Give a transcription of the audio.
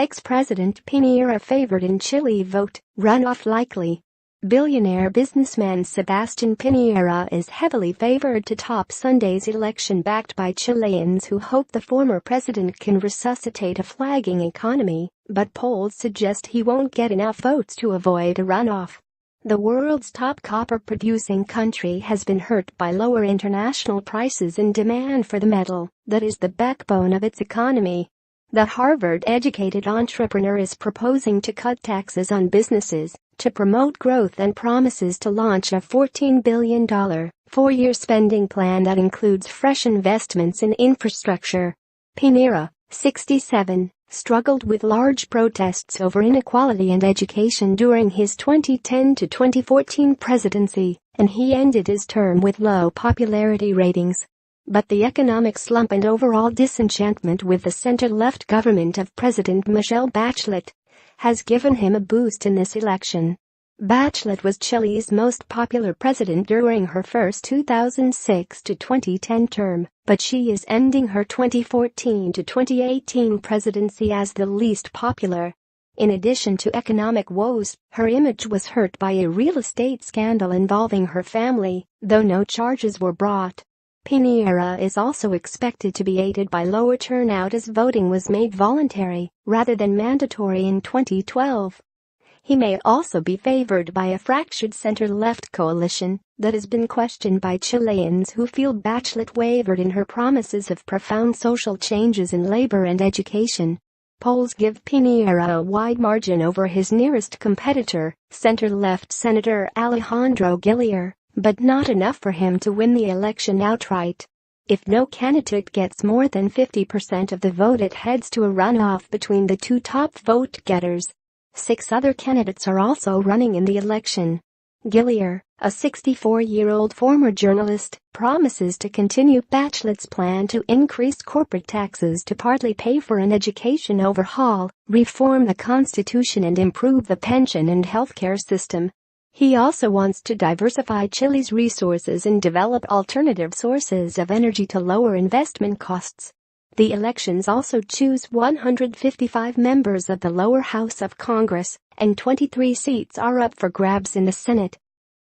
Ex-President Pinera favored in Chile vote, runoff likely. Billionaire businessman Sebastian Pinera is heavily favored to top Sunday's election, backed by Chileans who hope the former president can resuscitate a flagging economy, but polls suggest he won't get enough votes to avoid a runoff. The world's top copper-producing country has been hurt by lower international prices and demand for the metal that is the backbone of its economy. The Harvard-educated entrepreneur is proposing to cut taxes on businesses to promote growth and promises to launch a $14 billion, four-year spending plan that includes fresh investments in infrastructure. Pinera, 67, struggled with large protests over inequality and education during his 2010 to 2014 presidency, and he ended his term with low popularity ratings. But the economic slump and overall disenchantment with the center-left government of President Michelle Bachelet has given him a boost in this election. Bachelet was Chile's most popular president during her first 2006 to 2010 term, but she is ending her 2014 to 2018 presidency as the least popular. In addition to economic woes, her image was hurt by a real estate scandal involving her family, though no charges were brought. Pinera is also expected to be aided by lower turnout as voting was made voluntary rather than mandatory in 2012. He may also be favored by a fractured center-left coalition that has been questioned by Chileans who feel Bachelet wavered in her promises of profound social changes in labor and education. Polls give Pinera a wide margin over his nearest competitor, center-left Senator Alejandro Guillier, but not enough for him to win the election outright. If no candidate gets more than 50% of the vote, it heads to a runoff between the two top vote-getters. 6 other candidates are also running in the election. Guillier, a 64-year-old former journalist, promises to continue Bachelet's plan to increase corporate taxes to partly pay for an education overhaul, reform the constitution and improve the pension and healthcare system. He also wants to diversify Chile's resources and develop alternative sources of energy to lower investment costs. The elections also choose 155 members of the lower house of Congress, and 23 seats are up for grabs in the Senate.